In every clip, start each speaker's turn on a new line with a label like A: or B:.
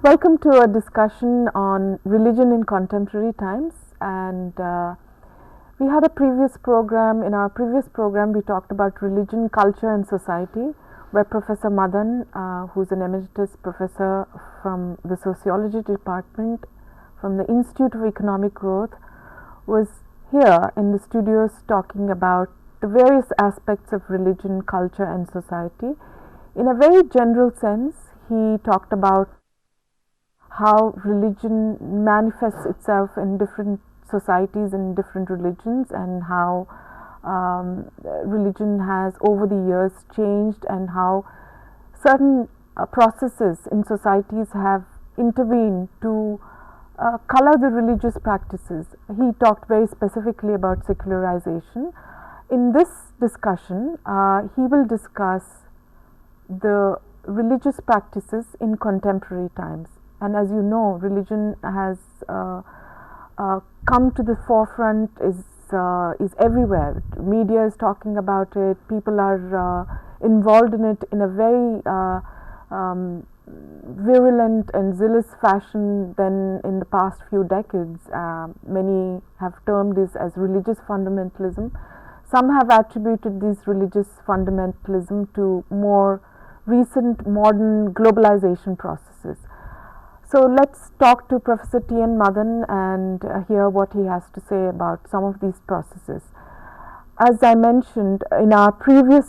A: Welcome to a discussion on religion in contemporary times. And we had a previous program. In our previous program, we talked about religion, culture, and society, where Professor Madan, who's an emeritus professor from the Sociology department from the Institute of Economic Growth, was here in the studios talking about the various aspects of religion, culture, and society. In a very general sense, he talked about how religion manifests itself in different societies and different religions, and how religion has over the years changed, and how certain processes in societies have intervened to color the religious practices. He talked very specifically about secularization. In this discussion, he will discuss the religious practices in contemporary times. And as you know, religion has come to the forefront, is everywhere. Media is talking about it. People are involved in it in a very virulent and zealous fashion than in the past few decades. Many have termed this as religious fundamentalism. Some have attributed this religious fundamentalism to more recent modern globalization processes. So let's talk to Professor T.N. Madan and hear what he has to say about some of these processes. As I mentioned in our previous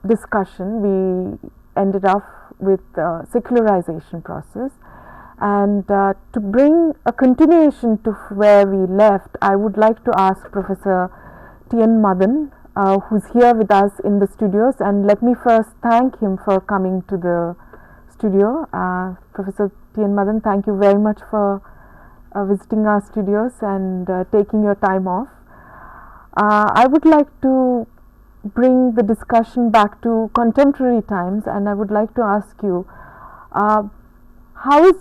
A: discussion, we ended up with the secularization process, and to bring a continuation to where we left, I would like to ask Professor T.N. Madan, who's here with us in the studios, and let me first thank him for coming to the studio. Professor T.N. Madan, thank you very much for visiting our studios and taking your time off. I would like to bring the discussion back to contemporary times, and I would like to ask you, how is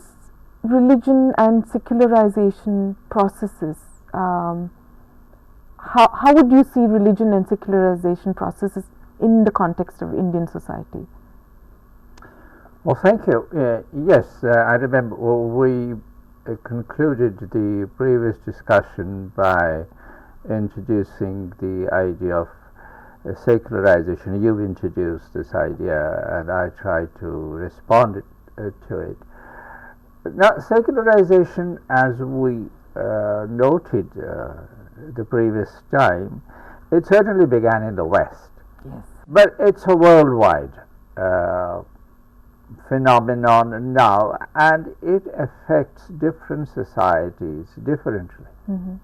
A: religion and secularization processes, how would you see religion and secularization processes in the context of Indian society?
B: Well, thank you. Yes, I remember we concluded the previous discussion by introducing the idea of secularization. You introduced this idea, and I tried to respond to it. Now, secularization, as we noted the previous time, it certainly began in the West.
A: Yes.
B: But it's a worldwide phenomenon now, and it affects different societies differently. Mm-hmm.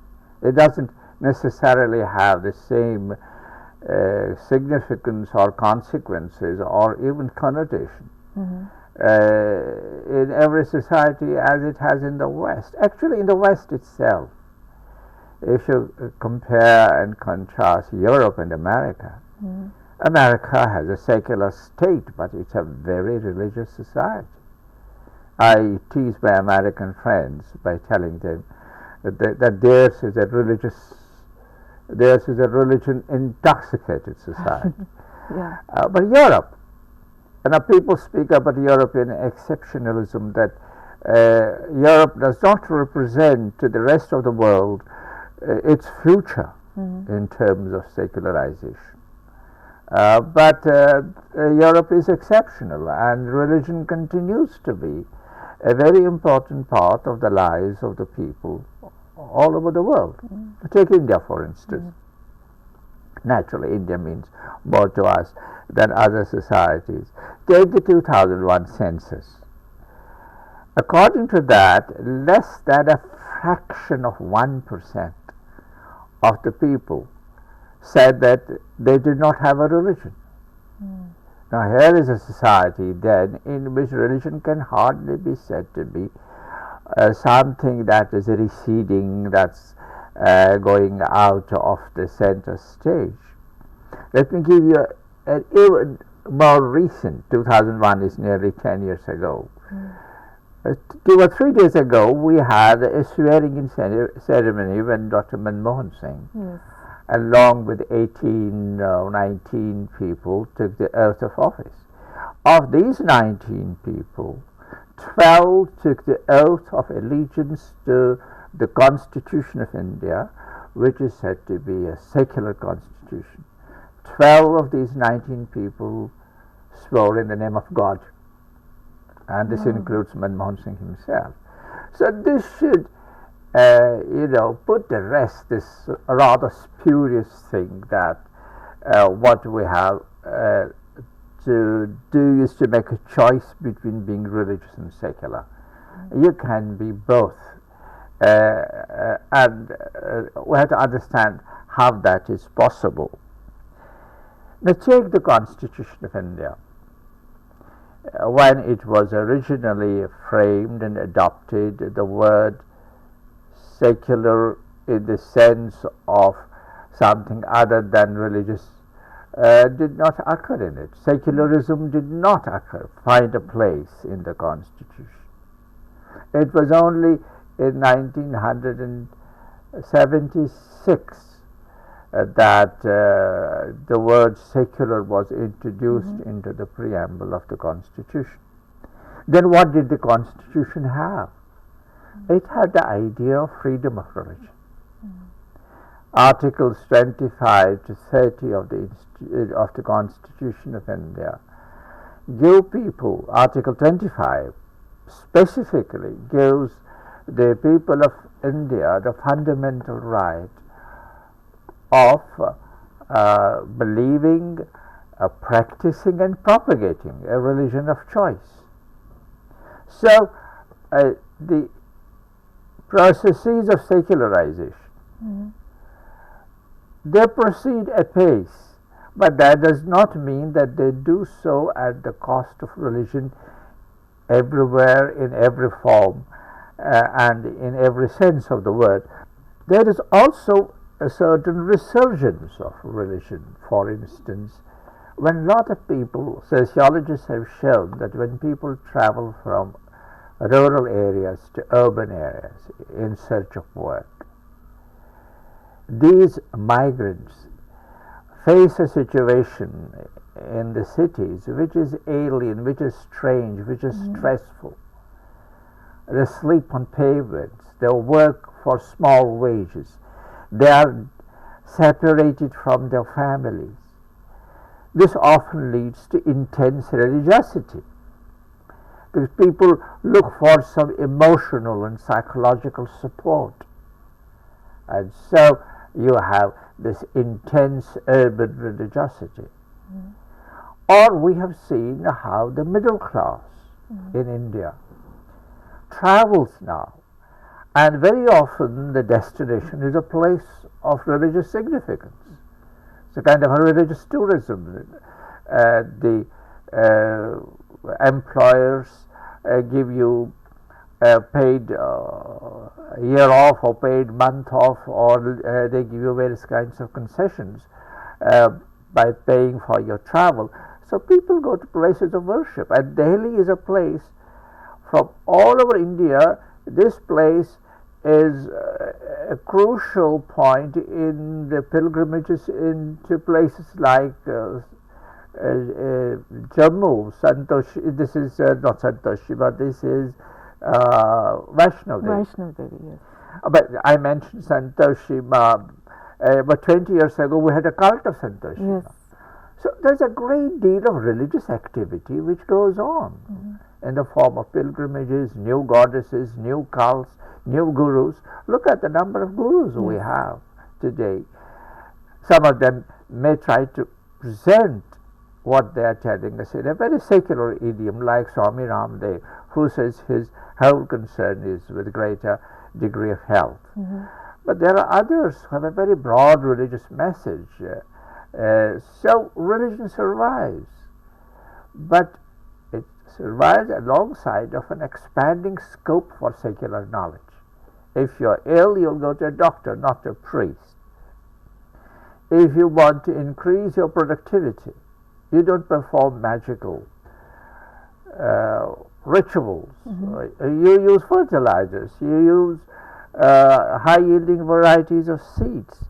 B: It doesn't necessarily have the same significance or consequences or even connotation in every society as it has in the West. Actually, in the West itself, if you compare and contrast Europe and America, America has a secular state, but it's a very religious society. I tease my American friends by telling them that theirs is a religion intoxicated society.
A: Yeah.
B: But Europe, and people speak about European exceptionalism, that Europe does not represent to the rest of the world its future in terms of secularization. But Europe is exceptional, and religion continues to be a very important part of the lives of the people all over the world. Take India, for instance. Naturally, India means more to us than other societies. Take the 2001 census. According to that, less than a fraction of 1% of the people said that they did not have a religion. Now, here is a society then in which religion can hardly be said to be something that is receding, that's going out of the center stage. Let me give you an even more recent. 2001 is nearly 10 years ago. 2 or 3 days ago, we had a swearing-in ceremony when Dr. Manmohan Singh, along with 18 or 19 people, took the oath of office. Of these 19 people, 12 took the oath of allegiance to the Constitution of India, which is said to be a secular constitution. 12 of these 19 people swore in the name of God, and this includes Manmohan Singh himself. So this should, put to rest this rather spurious thing that what we have to do is to make a choice between being religious and secular. You can be both, and we have to understand how that is possible. Now take the Constitution of India. When it was originally framed and adopted, the word secular in the sense of something other than religious did not occur in it. Secularism did not find a place in the Constitution. It was only in 1976 that the word secular was introduced into the preamble of the Constitution. Then what did the Constitution have? It had the idea of freedom of religion. Articles 25 to 30 of the Constitution of India give people, Article 25 specifically gives the people of India the fundamental right of believing, practicing and propagating a religion of choice. So the processes of secularization, they proceed apace, but that does not mean that they do so at the cost of religion everywhere, in every form, and in every sense of the word. There is also a certain resurgence of religion. For instance, when a lot of people, sociologists have shown that when people travel from rural areas to urban areas in search of work, these migrants face a situation in the cities which is alien, which is strange, which is stressful. They sleep on pavements, they work for small wages, they are separated from their families. This often leads to intense religiosity, because people look for some emotional and psychological support. And so you have this intense urban religiosity. Or we have seen how the middle class in India travels now, and very often the destination is a place of religious significance. It's a kind of a religious tourism. The employers give you paid year off or paid month off, or they give you various kinds of concessions by paying for your travel. So people go to places of worship, and Delhi is a place from all over India. This place is a crucial point in the pilgrimages into places like Jammu, Santoshi. This is not Santoshi, but this is Vaishnav Devi.
A: Vaishnav Devi, yes.
B: But I mentioned Santoshi. But 20 years ago, we had a cult of Santoshi.
A: Yes.
B: So there's a great deal of religious activity which goes on in the form of pilgrimages, new goddesses, new cults, new gurus. Look at the number of gurus we have today. Some of them may try to present what they are telling us in a very secular idiom, like Swami Ramdev, who says his whole concern is with greater degree of health. But there are others who have a very broad religious message. So religion survives, but it survives alongside of an expanding scope for secular knowledge. If you're ill, you'll go to a doctor, not a priest. If you want to increase your productivity, you don't perform magical rituals. You use fertilizers, you use high-yielding varieties of seeds.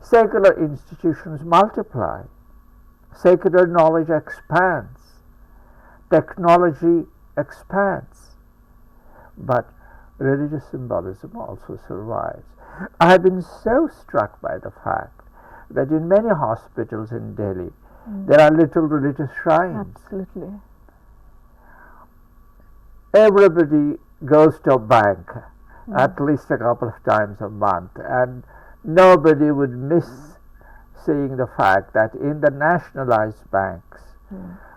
B: Secular institutions multiply, secular knowledge expands. technology expands, but religious symbolism also survives. I have been so struck by the fact that in many hospitals in Delhi, there are little religious shrines.
A: Absolutely.
B: Everybody goes to a bank at least a couple of times a month, and nobody would miss seeing the fact that in the nationalized banks,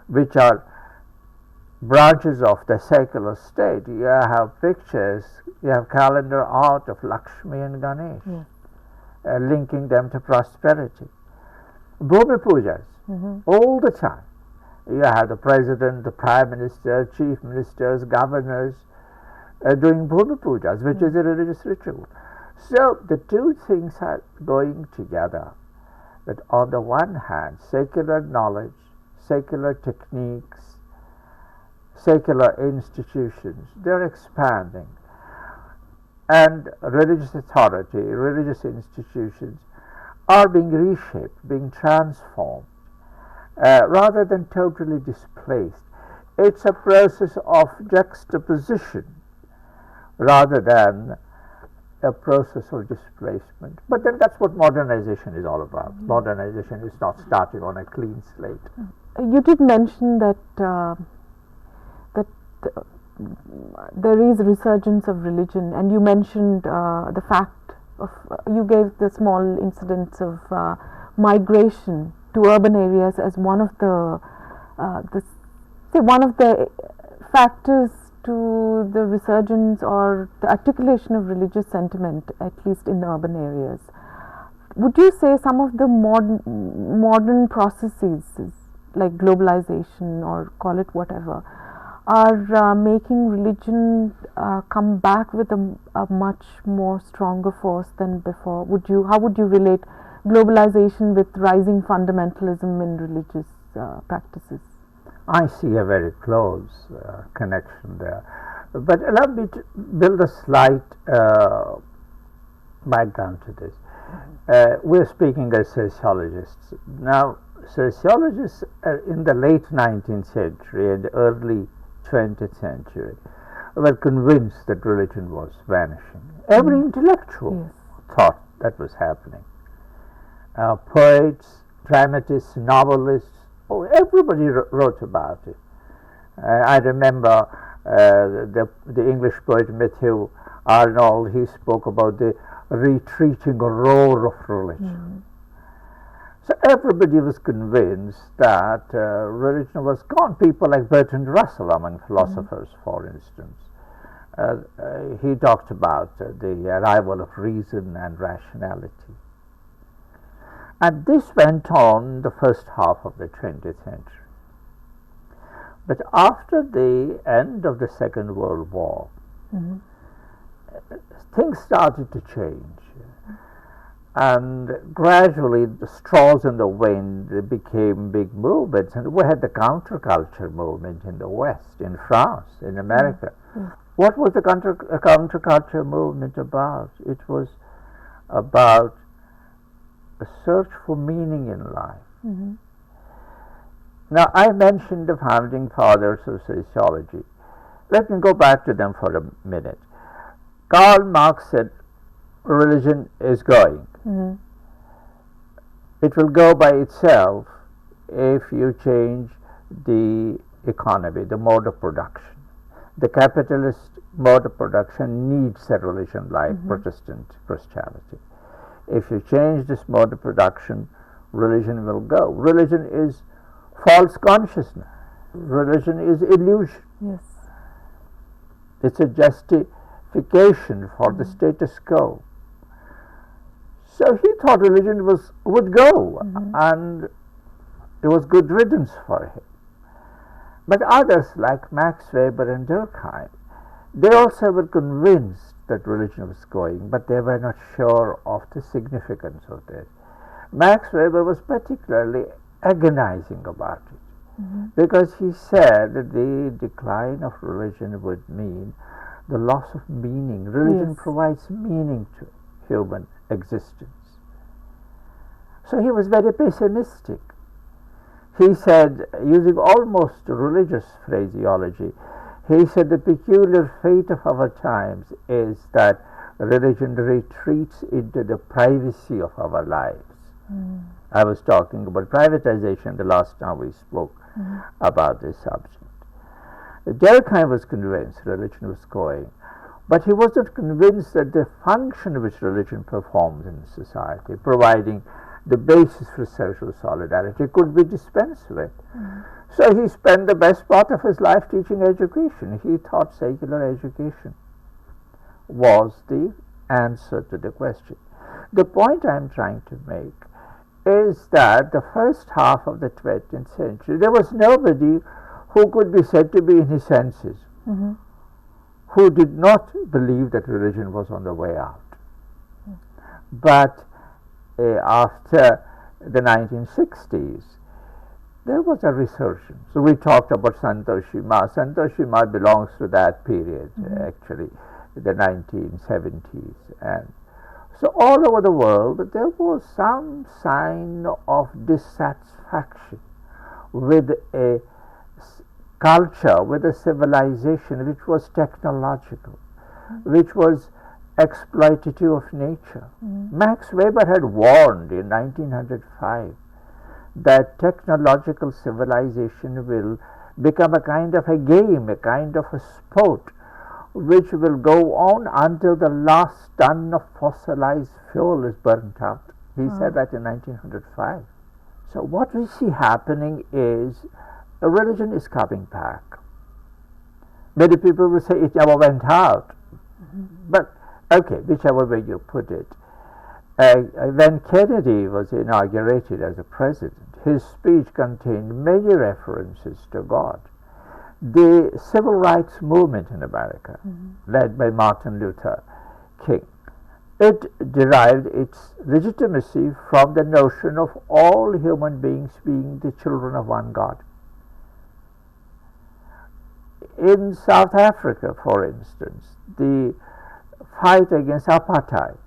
B: which are branches of the secular state, you have pictures, you have calendar art of Lakshmi and Ganesh, linking them to prosperity. Bhumi pujas, all the time. You have the president, the prime minister, chief ministers, governors doing Bhumi pujas, which is a religious ritual. So the two things are going together. That on the one hand, secular knowledge, secular techniques, secular institutions, they're expanding. And religious authority, religious institutions are being reshaped, being transformed, rather than totally displaced. It's a process of juxtaposition rather than a process of displacement. But then that's what modernization is all about. Modernization is not starting on a clean slate.
A: You did mention that there is a resurgence of religion, and you mentioned the fact of you gave the small incidents of migration to urban areas as one of the factors to the resurgence or the articulation of religious sentiment, at least in urban areas. Would you say some of the modern processes, like globalization or call it whatever, are making religion come back with a much more stronger force than before? How would you relate globalization with rising fundamentalism in religious practices?
B: I see a very close connection there. But allow me to build a slight background to this. We're speaking as sociologists. Now, sociologists in the late 19th century and early 20th century were convinced that religion was vanishing. Every intellectual thought that was happening. Poets, dramatists, novelists, everybody wrote about it. I remember the English poet Matthew Arnold, he spoke about the retreating roar of religion. So everybody was convinced that religion was gone. People like Bertrand Russell, among philosophers, for instance, he talked about the arrival of reason and rationality. And this went on the first half of the 20th century. But after the end of the Second World War, things started to change. And gradually the straws in the wind became big movements. And we had the counterculture movement in the West, in France, in America. What was the counterculture movement about? It was about a search for meaning in life. Now, I mentioned the founding fathers of sociology. Let me go back to them for a minute. Karl Marx said, religion is going. It will go by itself if you change the economy, the mode of production. The capitalist mode of production needs a religion like Protestant Christianity. If you change this mode of production, religion will go. Religion is false consciousness. Religion is illusion.
A: Yes.
B: It's a justification for the status quo. So he thought religion would go, and it was good riddance for him. But others like Max Weber and Durkheim, they also were convinced that religion was going, but they were not sure of the significance of this. Max Weber was particularly agonizing about it, because he said that the decline of religion would mean the loss of meaning. Religion provides meaning to human existence. So he was very pessimistic. He said, using almost religious phraseology, he said the peculiar fate of our times is that religion retreats into the privacy of our lives. I was talking about privatization the last time we spoke about this subject. Durkheim was convinced religion was going, but he wasn't convinced that the function which religion performs in society, providing the basis for social solidarity, could be dispensed with. So he spent the best part of his life teaching education. He thought secular education was the answer to the question. The point I'm trying to make is that the first half of the 20th century, there was nobody who could be said to be in his senses, who did not believe that religion was on the way out. But after the 1960s, there was a resurgence. So we talked about Santoshi Ma. Santoshi Ma belongs to that period, actually, the 1970s. And so all over the world, there was some sign of dissatisfaction with a culture, with a civilization which was technological, which was exploitative of nature. Max Weber had warned in 1905 that technological civilization will become a kind of a game, a kind of a sport, which will go on until the last ton of fossilized fuel is burnt out. He said that in 1905. So what we see happening is religion is coming back. Many people will say it never went out. But okay, whichever way you put it. When Kennedy was inaugurated as a president, his speech contained many references to God. The civil rights movement in America, led by Martin Luther King, it derived its legitimacy from the notion of all human beings being the children of one God. In South Africa, for instance, the fight against apartheid,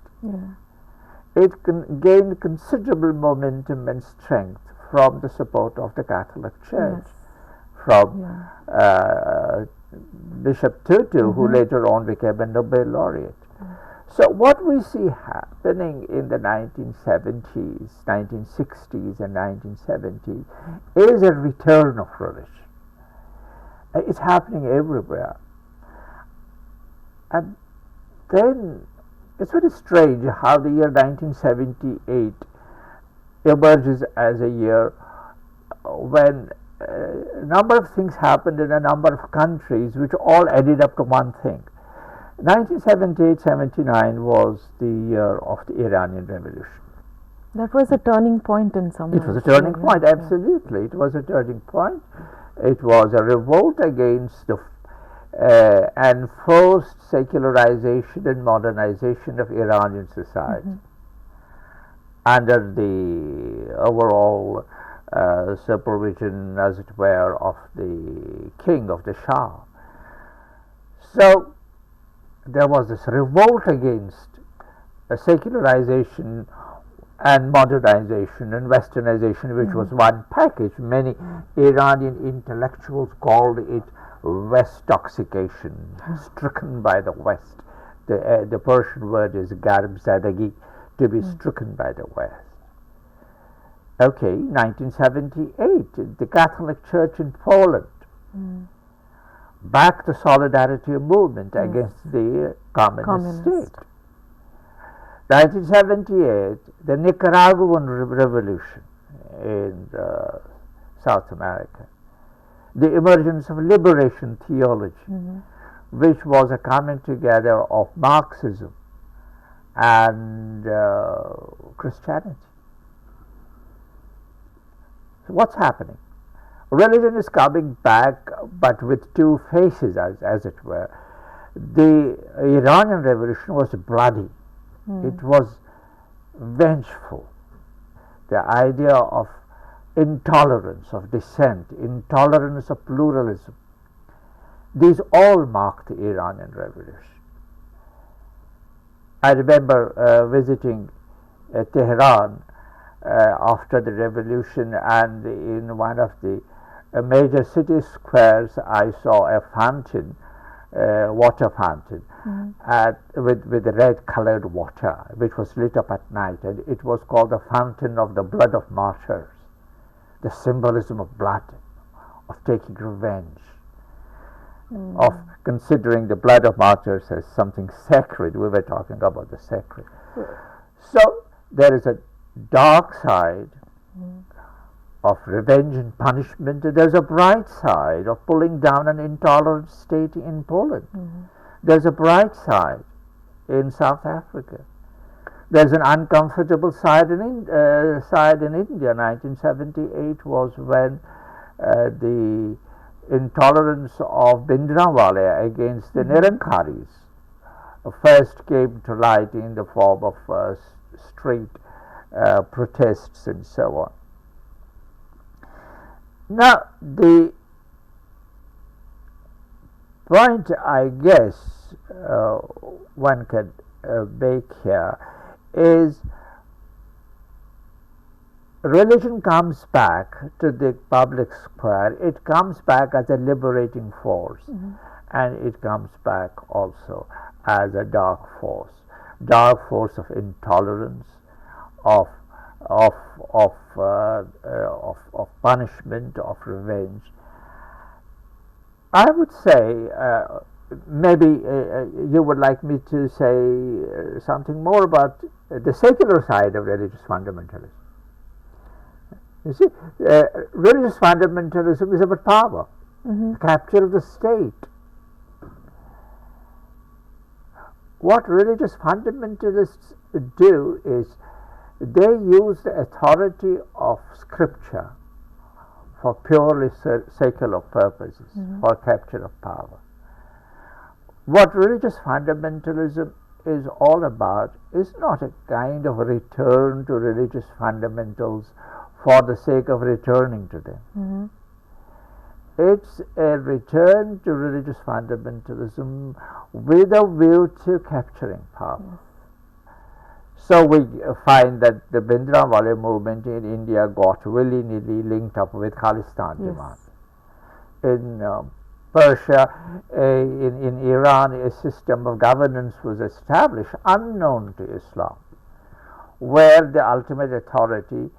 B: it gained considerable momentum and strength from the support of the Catholic Church, from Bishop Tutu, who later on became a Nobel laureate. So what we see happening in the 1970s, 1960s and 1970s is a return of religion. It's happening everywhere. And then it's very strange how the year 1978 emerges as a year when a number of things happened in a number of countries which all added up to one thing. 1978-79 was the year of the Iranian Revolution.
A: That was a turning point in some ways.
B: It was a turning point, absolutely. It was a turning point. It was a revolt against the enforced secularization and modernization of Iranian society under the overall supervision, as it were, of the king, of the Shah. So there was this revolt against secularization and modernization and westernization, which was one package. Many Iranian intellectuals called it Westoxication, stricken by the West. The Persian word is garb zadagi, to be stricken by the West. Okay, 1978, the Catholic Church in Poland backed the solidarity movement against the communist state. 1978, the Nicaraguan revolution in South America, the emergence of liberation theology, which was a coming together of Marxism and Christianity. So what's happening? Religion is coming back, but with two faces, as it were. The Iranian Revolution was bloody. It was vengeful. The idea of intolerance of dissent, intolerance of pluralism, these all marked the Iranian Revolution. I remember visiting Tehran after the revolution, and in one of the major city squares I saw a fountain, water fountain, with red colored water, which was lit up at night, and it was called the fountain of the blood of martyrs, the symbolism of blood, of taking revenge, of considering the blood of martyrs as something sacred. We were talking about the sacred. So there is a dark side of revenge and punishment. There's a bright side of pulling down an intolerant state in Poland. There's a bright side in South Africa. There's an uncomfortable side in India. 1978 was when the intolerance of Bhindranwale against the Nirankaris first came to light in the form of street protests and so on. Now, the point I guess one can make here is religion comes back to the public square. It comes back as a liberating force, and it comes back also as a dark force of intolerance, of punishment, of revenge. I would say, maybe you would like me to say something more about the secular side of religious fundamentalism. You see, religious fundamentalism is about power, capture of the state. What religious fundamentalists do is they use the authority of scripture for purely secular purposes, for capture of power. What religious fundamentalism is all about is not a kind of return to religious fundamentals for the sake of returning to them. It's a return to religious fundamentalism with a view to capturing power. So we find that the Bhindranwale movement in India got willy-nilly linked up with Khalistan demand. In Persia, in Iran, a system of governance was established unknown to Islam, where the ultimate authority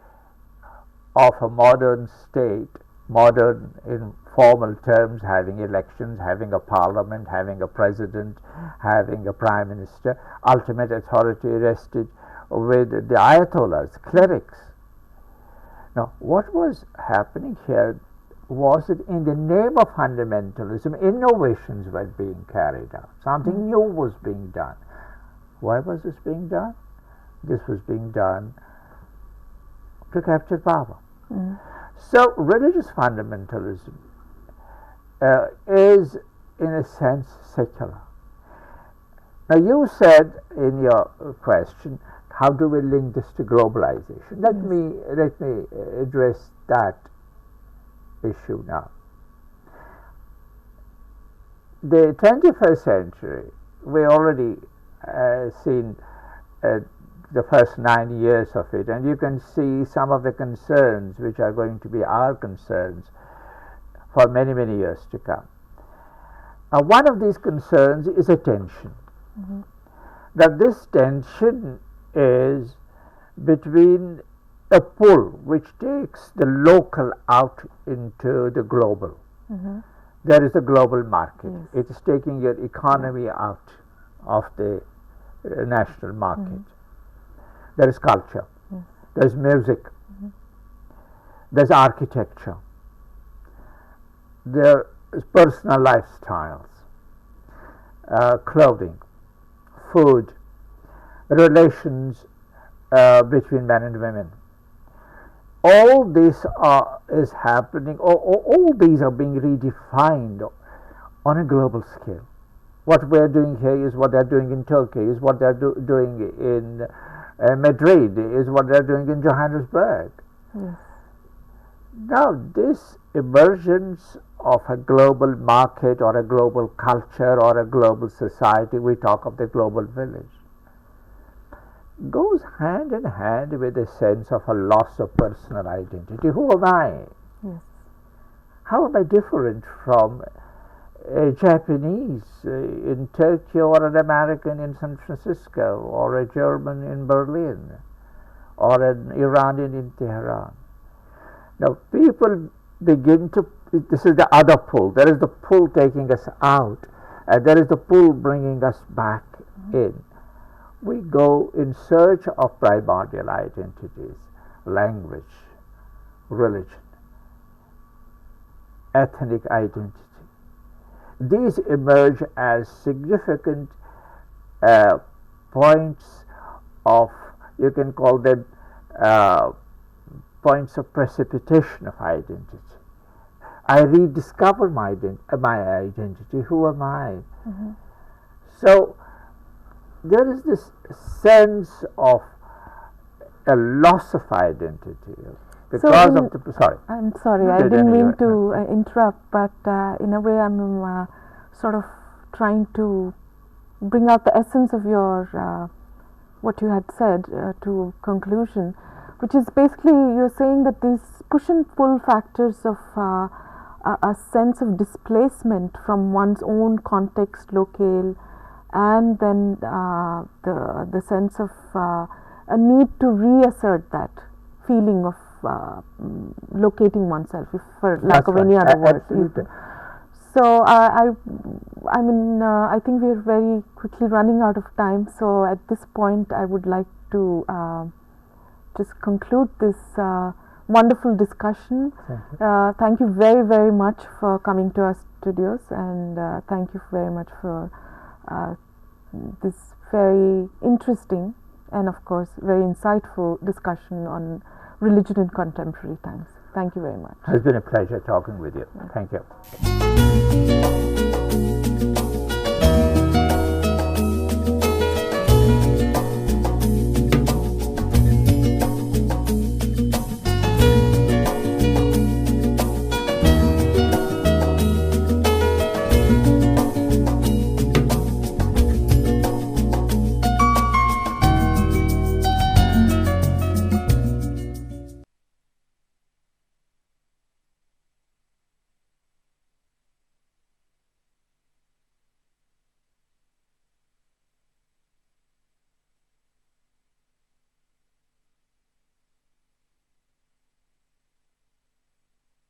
B: of a modern state, modern in formal terms, having elections, having a parliament, having a president, having a prime minister, ultimate authority rested with the ayatollahs, clerics. Now, what was happening here was that in the name of fundamentalism, innovations were being carried out. Something new was being done. Why was this being done? This was being done to capture power. So, religious fundamentalism is, in a sense, secular. Now, you said in your question, how do we link this to globalization? Let me address that issue now. The 21st century, we already seen the first 9 years of it, and you can see some of the concerns which are going to be our concerns for many, many years to come. One of these concerns is a tension. That this tension is between a pull which takes the local out into the global. There is a global market. It is taking your economy out of the national market. There is culture, there's music, there's architecture, there is personal lifestyles, clothing, food, relations between men and women. All this is happening, all these are being redefined on a global scale. What we're doing here is what they're doing in Turkey, is what they're doing in Madrid, is what they're doing in Johannesburg. Now, this emergence of a global market or a global culture or a global society, we talk of the global village. goes hand in hand with a sense of a loss of personal identity. Who am I?
A: Yes.
B: How am I different from a Japanese in Tokyo, or an American in San Francisco, or a German in Berlin, or an Iranian in Tehran? Now people begin to, this is the other pull. There is the pull taking us out, and there is the pull bringing us back in. We go in search of primordial identities: language, religion, ethnic identity. These emerge as significant points of, you can call them points of precipitation of identity. I rediscover my identity. Who am I?
A: Mm-hmm.
B: So there is this sense of a loss of identity because of the. Sorry.
A: I'm sorry, I didn't mean to interrupt, but in a way I'm sort of trying to bring out the essence of your what you had said to conclusion, which is basically you're saying that these push and pull factors of a sense of displacement from one's own context, locale, and then the sense of a need to reassert that feeling of locating oneself, if for lack of any other word. So I mean, I think we're very quickly running out of time. So at this point, I would like to just conclude this wonderful discussion. Thank you very, very much for coming to our studios, and thank you very much for this very interesting and, of course, very insightful discussion on religion in contemporary times. Thank you very much.
B: It's been a pleasure talking with you. Thank you.